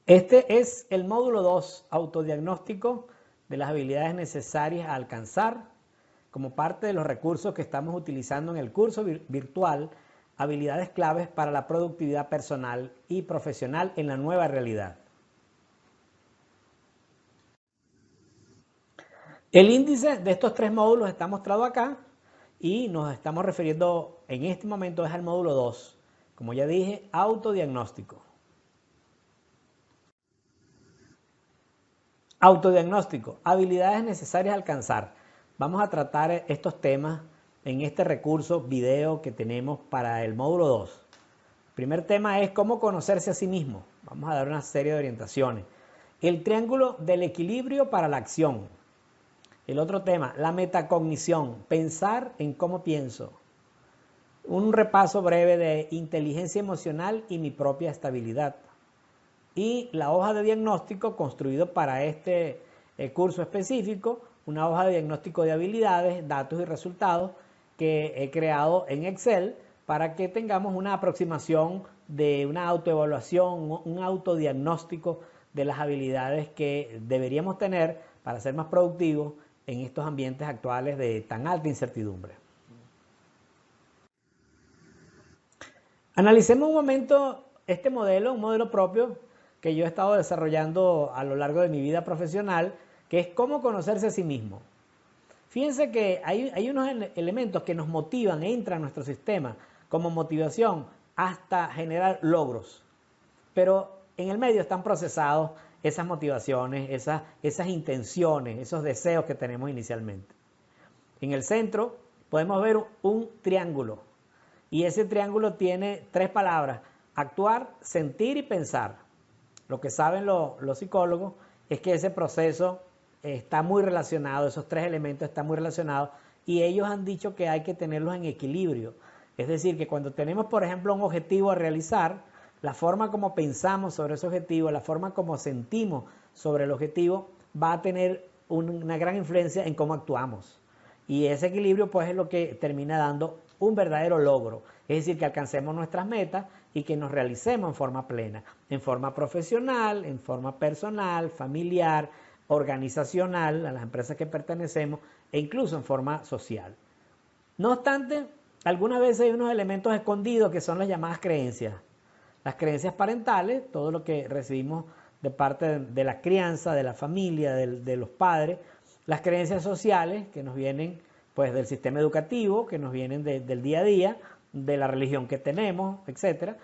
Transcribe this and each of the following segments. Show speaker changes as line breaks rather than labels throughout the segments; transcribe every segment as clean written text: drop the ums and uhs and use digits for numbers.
Este es el módulo 2, autodiagnóstico de las habilidades necesarias a alcanzar, como parte de los recursos que estamos utilizando en el curso virtual, habilidades claves para la productividad personal y profesional en la nueva realidad. El índice de estos tres módulos está mostrado acá y nos estamos refiriendo en este momento es al módulo 2, como ya dije, autodiagnóstico. Autodiagnóstico, habilidades necesarias a alcanzar. Vamos a tratar estos temas en este recurso video que tenemos para el módulo 2. El primer tema es cómo conocerse a sí mismo. Vamos a dar una serie de orientaciones. El triángulo del equilibrio para la acción. El otro tema, la metacognición, pensar en cómo pienso. Un repaso breve de inteligencia emocional y mi propia estabilidad. Y la hoja de diagnóstico construido para este curso específico, una hoja de diagnóstico de habilidades, datos y resultados que he creado en Excel para que tengamos una aproximación de una autoevaluación, un autodiagnóstico de las habilidades que deberíamos tener para ser más productivos en estos ambientes actuales de tan alta incertidumbre. Analicemos un momento este modelo, un modelo propio que yo he estado desarrollando a lo largo de mi vida profesional, que es cómo conocerse a sí mismo. Fíjense que hay unos elementos que nos motivan, entran a nuestro sistema como motivación hasta generar logros. Pero en el medio están procesados esas motivaciones, esas intenciones, esos deseos que tenemos inicialmente. En el centro podemos ver un triángulo y ese triángulo tiene tres palabras: actuar, sentir y pensar. Lo que saben los psicólogos es que ese proceso está muy relacionado, esos tres elementos están muy relacionados y ellos han dicho que hay que tenerlos en equilibrio. Es decir, que cuando tenemos, por ejemplo, un objetivo a realizar, la forma como pensamos sobre ese objetivo, la forma como sentimos sobre el objetivo va a tener una gran influencia en cómo actuamos. Y ese equilibrio pues es lo que termina dando un verdadero logro, es decir, que alcancemos nuestras metas y que nos realicemos en forma plena, en forma profesional, en forma personal, familiar, organizacional, a las empresas que pertenecemos e incluso en forma social. No obstante, algunas veces hay unos elementos escondidos que son las llamadas creencias. Las creencias parentales, todo lo que recibimos de parte de la crianza, de la familia, de los padres, las creencias sociales que nos vienen pues del sistema educativo, que nos vienen del día a día, de la religión que tenemos, etcétera,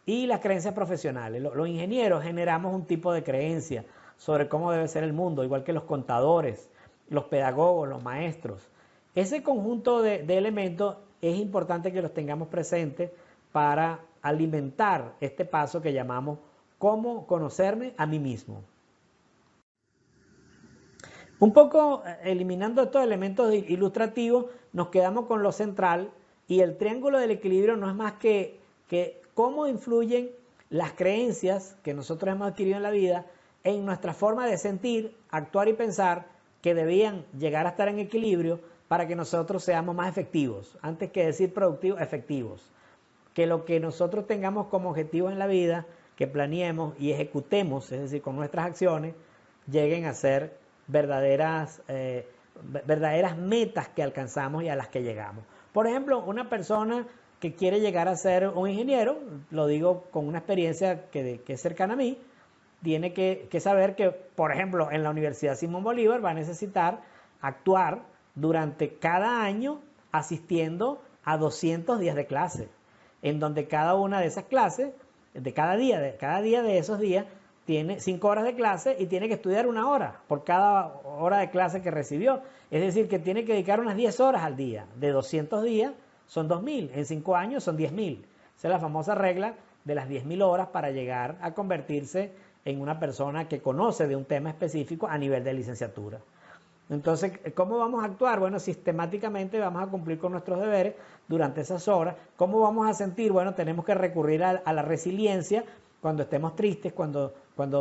y las creencias profesionales. Los ingenieros generamos un tipo de creencia sobre cómo debe ser el mundo, igual que los contadores, los pedagogos, los maestros. Ese conjunto de elementos es importante que los tengamos presentes para alimentar este paso que llamamos cómo conocerme a mí mismo. Un poco eliminando estos elementos ilustrativos, nos quedamos con lo central y el triángulo del equilibrio no es más que cómo influyen las creencias que nosotros hemos adquirido en la vida en nuestra forma de sentir, actuar y pensar, que debían llegar a estar en equilibrio para que nosotros seamos más efectivos. Antes que decir productivos, efectivos. Que lo que nosotros tengamos como objetivos en la vida, que planeemos y ejecutemos, es decir, con nuestras acciones, lleguen a ser verdaderas metas que alcanzamos y a las que llegamos. Por ejemplo, una persona que quiere llegar a ser un ingeniero, lo digo con una experiencia que es cercana a mí, tiene que saber que, por ejemplo, en la Universidad Simón Bolívar va a necesitar actuar durante cada año asistiendo a 200 días de clase, en donde cada una de esas clases, de cada día de esos días, tiene 5 horas de clase y tiene que estudiar 1 hora por cada hora de clase que recibió. Es decir, que tiene que dedicar unas 10 horas al día. De 200 días son 2.000, en 5 años son 10.000. Esa es la famosa regla de las 10.000 horas para llegar a convertirse en una persona que conoce de un tema específico a nivel de licenciatura. Entonces, ¿cómo vamos a actuar? Bueno, sistemáticamente vamos a cumplir con nuestros deberes durante esas horas. ¿Cómo vamos a sentir? Bueno, tenemos que recurrir a la resiliencia cuando estemos tristes, cuando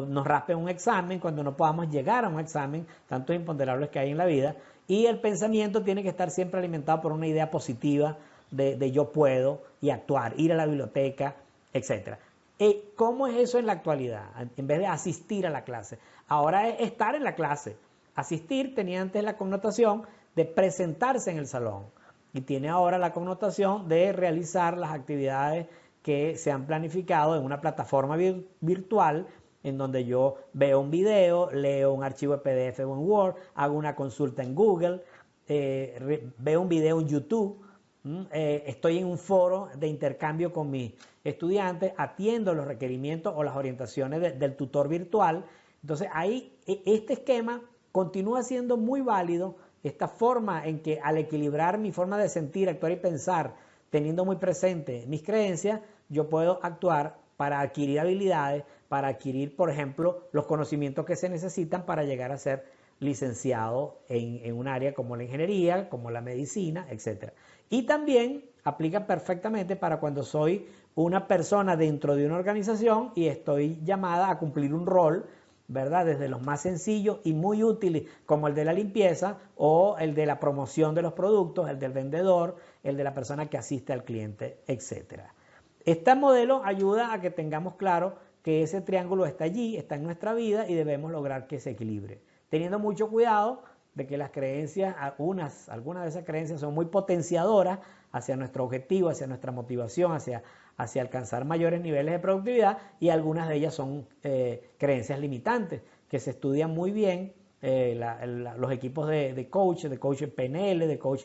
nos raspen un examen, cuando no podamos llegar a un examen, tantos imponderables que hay en la vida. Y el pensamiento tiene que estar siempre alimentado por una idea positiva de yo puedo y actuar, ir a la biblioteca, etc. ¿Cómo es eso en la actualidad? En vez de asistir a la clase. Ahora es estar en la clase. Asistir tenía antes la connotación de presentarse en el salón y tiene ahora la connotación de realizar las actividades que se han planificado en una plataforma virtual en donde yo veo un video, leo un archivo de PDF o en Word, hago una consulta en Google, veo un video en YouTube, estoy en un foro de intercambio con mis estudiantes, atiendo los requerimientos o las orientaciones del tutor virtual. Entonces ahí este esquema continúa siendo muy válido, esta forma en que al equilibrar mi forma de sentir, actuar y pensar, teniendo muy presente mis creencias, yo puedo actuar para adquirir habilidades, para adquirir, por ejemplo, los conocimientos que se necesitan para llegar a ser licenciado en un área como la ingeniería, como la medicina, etc. Y también aplica perfectamente para cuando soy una persona dentro de una organización y estoy llamada a cumplir un rol, ¿verdad? Desde los más sencillos y muy útiles, como el de la limpieza o el de la promoción de los productos, el del vendedor, el de la persona que asiste al cliente, etc. Este modelo ayuda a que tengamos claro que ese triángulo está allí, está en nuestra vida y debemos lograr que se equilibre, teniendo mucho cuidado de que las creencias, algunas de esas creencias son muy potenciadoras hacia nuestro objetivo, hacia nuestra motivación, hacia alcanzar mayores niveles de productividad, y algunas de ellas son creencias limitantes que se estudian muy bien. Los equipos de coach PNL, de coach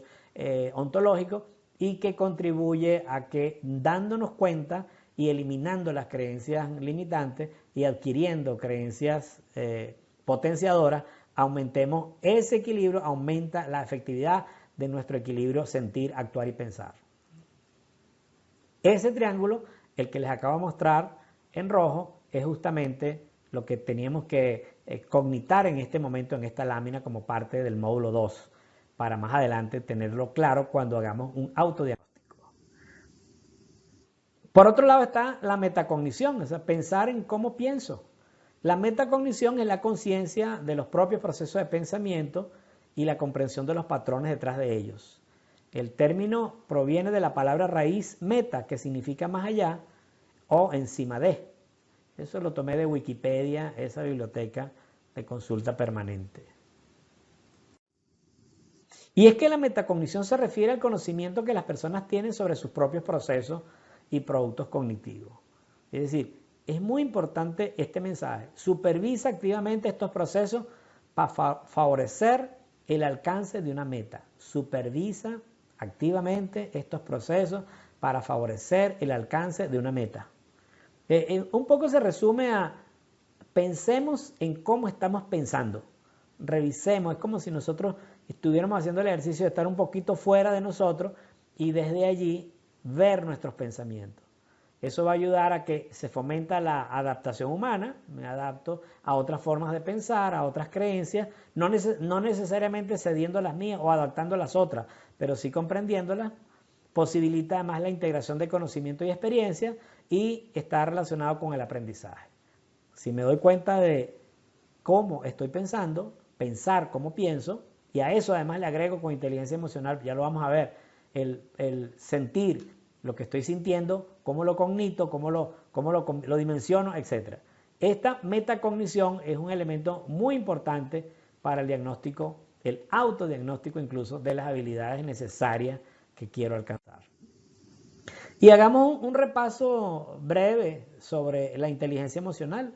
ontológico, y que contribuye a que, dándonos cuenta y eliminando las creencias limitantes y adquiriendo creencias potenciadoras, aumentemos ese equilibrio, aumenta la efectividad de nuestro equilibrio sentir, actuar y pensar. Ese triángulo, el que les acabo de mostrar en rojo, es justamente lo que teníamos que cognitar en este momento, en esta lámina, como parte del módulo 2, para más adelante tenerlo claro cuando hagamos un autodiagnóstico. Por otro lado está la metacognición, o sea, pensar en cómo pienso. La metacognición es la conciencia de los propios procesos de pensamiento y la comprensión de los patrones detrás de ellos. El término proviene de la palabra raíz meta, que significa más allá o encima de. Eso lo tomé de Wikipedia, esa biblioteca de consulta permanente. Y es que la metacognición se refiere al conocimiento que las personas tienen sobre sus propios procesos y productos cognitivos. Es decir, es muy importante este mensaje. Supervisa activamente estos procesos para favorecer el alcance de una meta. Supervisa activamente estos procesos para favorecer el alcance de una meta. Un poco se resume a: pensemos en cómo estamos pensando. Revisemos, es como si nosotros estuviéramos haciendo el ejercicio de estar un poquito fuera de nosotros y desde allí ver nuestros pensamientos. Eso va a ayudar a que se fomenta la adaptación humana. Me adapto a otras formas de pensar, a otras creencias, no necesariamente cediendo las mías o adaptando las otras, pero sí comprendiéndolas. Posibilita además la integración de conocimiento y experiencia y está relacionado con el aprendizaje. Si me doy cuenta de cómo estoy pensando, pensar cómo pienso, y a eso además le agrego con inteligencia emocional, ya lo vamos a ver, el sentir lo que estoy sintiendo, cómo lo cognito, cómo lo dimensiono, etc. Esta metacognición es un elemento muy importante para el diagnóstico, el autodiagnóstico incluso, de las habilidades necesarias que quiero alcanzar. Y hagamos un repaso breve sobre la inteligencia emocional.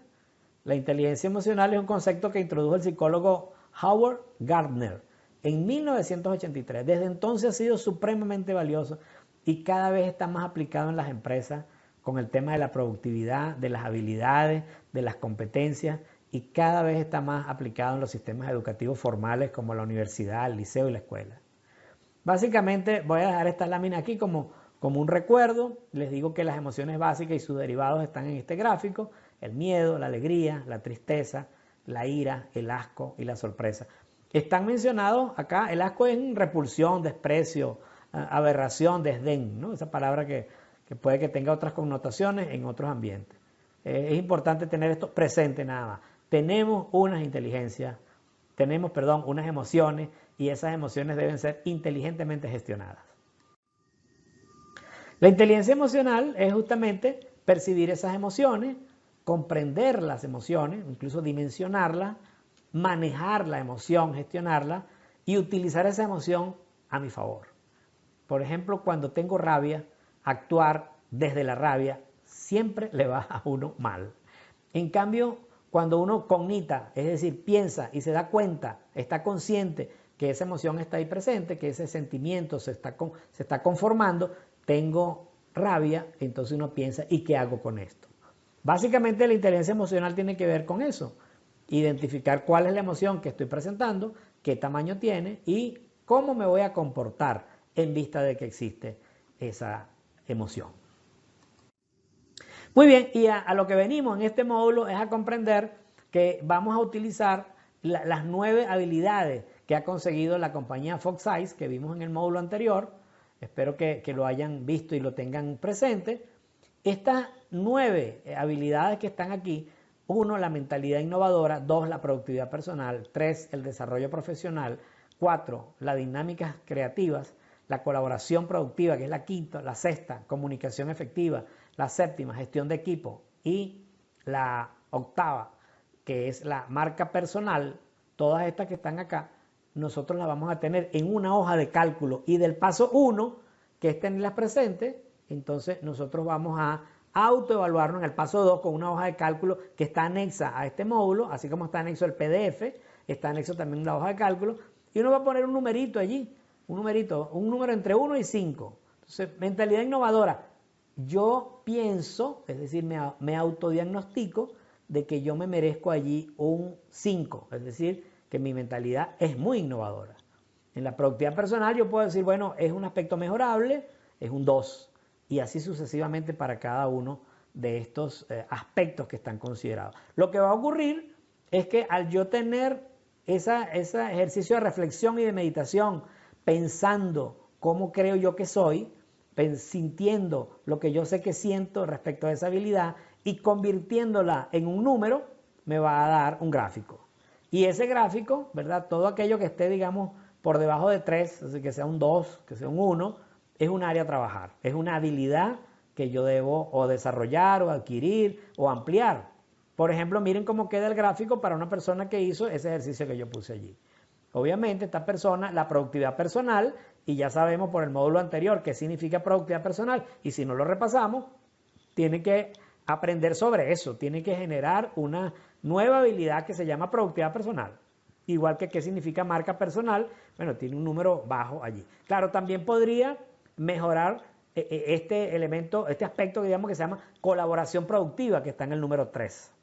La inteligencia emocional es un concepto que introdujo el psicólogo Howard Gardner en 1983. Desde entonces ha sido supremamente valioso y cada vez está más aplicado en las empresas con el tema de la productividad, de las habilidades, de las competencias, y cada vez está más aplicado en los sistemas educativos formales como la universidad, el liceo y la escuela. Básicamente voy a dejar esta lámina aquí como un recuerdo. Les digo que las emociones básicas y sus derivados están en este gráfico: el miedo, la alegría, la tristeza, la ira, el asco y la sorpresa. Están mencionados acá. El asco es repulsión, desprecio, aberración, desdén, ¿no? Esa palabra que puede que tenga otras connotaciones en otros ambientes. Es importante tener esto presente nada más. Tenemos unas inteligencias, unas emociones, y esas emociones deben ser inteligentemente gestionadas. La inteligencia emocional es justamente percibir esas emociones, comprender las emociones, incluso dimensionarlas, manejar la emoción, gestionarla y utilizar esa emoción a mi favor. Por ejemplo, cuando tengo rabia, actuar desde la rabia siempre le va a uno mal. En cambio, cuando uno cognita, es decir, piensa y se da cuenta, está consciente que esa emoción está ahí presente, que ese sentimiento se está conformando, tengo rabia, entonces uno piensa, ¿y qué hago con esto? Básicamente la inteligencia emocional tiene que ver con eso, identificar cuál es la emoción que estoy presentando, qué tamaño tiene y cómo me voy a comportar en vista de que existe esa emoción. Muy bien, y a lo que venimos en este módulo es a comprender que vamos a utilizar las 9 habilidades que ha conseguido la compañía Fox Eyes, que vimos en el módulo anterior. Espero que lo hayan visto y lo tengan presente. Estas 9 habilidades que están aquí: 1, la mentalidad innovadora; 2, la productividad personal; 3, el desarrollo profesional; 4, las dinámicas creativas; la colaboración productiva, que es la quinta; la sexta, comunicación efectiva; la séptima, gestión de equipo; y la octava, que es la marca personal. Todas estas que están acá, nosotros las vamos a tener en una hoja de cálculo, y del paso 1, que es tenerlas presentes, entonces nosotros vamos a autoevaluarnos en el paso 2 con una hoja de cálculo que está anexa a este módulo, así como está anexo el PDF, está anexo también la hoja de cálculo, y uno va a poner un numerito allí, un número entre 1 y 5. Entonces, mentalidad innovadora. Yo pienso, es decir, me autodiagnostico de que yo me merezco allí un 5, es decir, que mi mentalidad es muy innovadora. En la productividad personal yo puedo decir, bueno, es un aspecto mejorable, es un 2, y así sucesivamente para cada uno de estos aspectos que están considerados. Lo que va a ocurrir es que al yo tener ese ejercicio de reflexión y de meditación, pensando cómo creo yo que soy, sintiendo lo que yo sé que siento respecto a esa habilidad y convirtiéndola en un número, me va a dar un gráfico. Y ese gráfico, ¿verdad? Todo aquello que esté, digamos, por debajo de 3, así que sea un 2, que sea un 1, es un área a trabajar, es una habilidad que yo debo o desarrollar o adquirir o ampliar. Por ejemplo, miren cómo queda el gráfico para una persona que hizo ese ejercicio que yo puse allí. Obviamente esta persona, la productividad personal, y ya sabemos por el módulo anterior qué significa productividad personal, y si no lo repasamos, tiene que aprender sobre eso, tiene que generar una nueva habilidad que se llama productividad personal. Igual que qué significa marca personal, bueno, tiene un número bajo allí. Claro, también podría mejorar este elemento, este aspecto, digamos, que se llama colaboración productiva, que está en el número 3.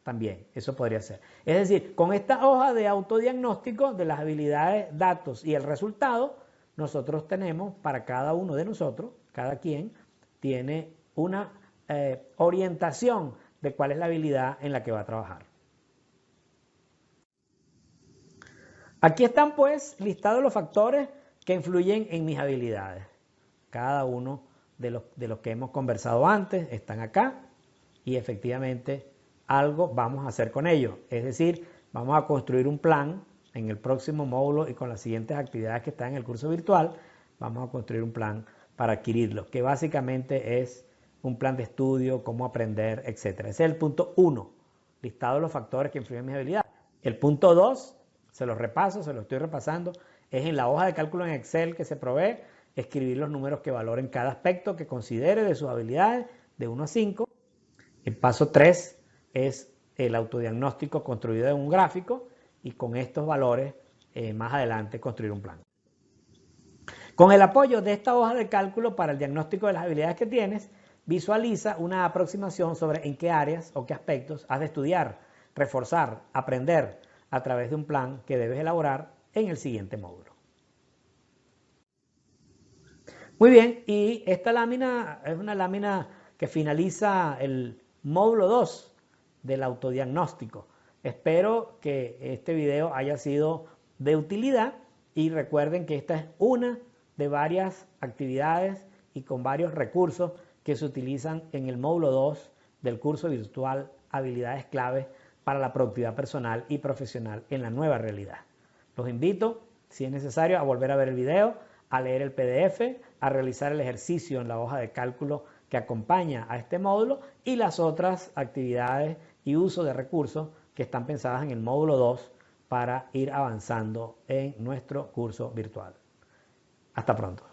También, eso podría ser. Es decir, con esta hoja de autodiagnóstico de las habilidades, datos y el resultado, nosotros tenemos para cada uno de nosotros, cada quien tiene una orientación de cuál es la habilidad en la que va a trabajar. Aquí están pues listados los factores que influyen en mis habilidades. Cada uno de los que hemos conversado antes están acá y efectivamente algo vamos a hacer con ellos. Es decir, vamos a construir un plan en el próximo módulo y con las siguientes actividades que están en el curso virtual. Vamos a construir un plan para adquirirlo, que básicamente es un plan de estudio, cómo aprender, etc. Ese es el punto 1, listado los factores que influyen en mis habilidades. El punto 2, se los repaso, se los estoy repasando, es en la hoja de cálculo en Excel que se provee, escribir los números que valoren cada aspecto que considere de sus habilidades, de 1 a 5. El paso 3 es el autodiagnóstico construido en un gráfico y con estos valores más adelante construir un plan. Con el apoyo de esta hoja de cálculo para el diagnóstico de las habilidades que tienes, visualiza una aproximación sobre en qué áreas o qué aspectos has de estudiar, reforzar, aprender a través de un plan que debes elaborar en el siguiente módulo. Muy bien, y esta lámina es una lámina que finaliza el módulo 2 del autodiagnóstico. Espero que este video haya sido de utilidad y recuerden que esta es una de varias actividades y con varios recursos que se utilizan en el módulo 2 del curso virtual Habilidades Claves para la Productividad Personal y Profesional en la Nueva Realidad. Los invito, si es necesario, a volver a ver el video, a leer el PDF, a realizar el ejercicio en la hoja de cálculo que que acompaña a este módulo y las otras actividades y uso de recursos que están pensadas en el módulo 2 para ir avanzando en nuestro curso virtual. Hasta pronto.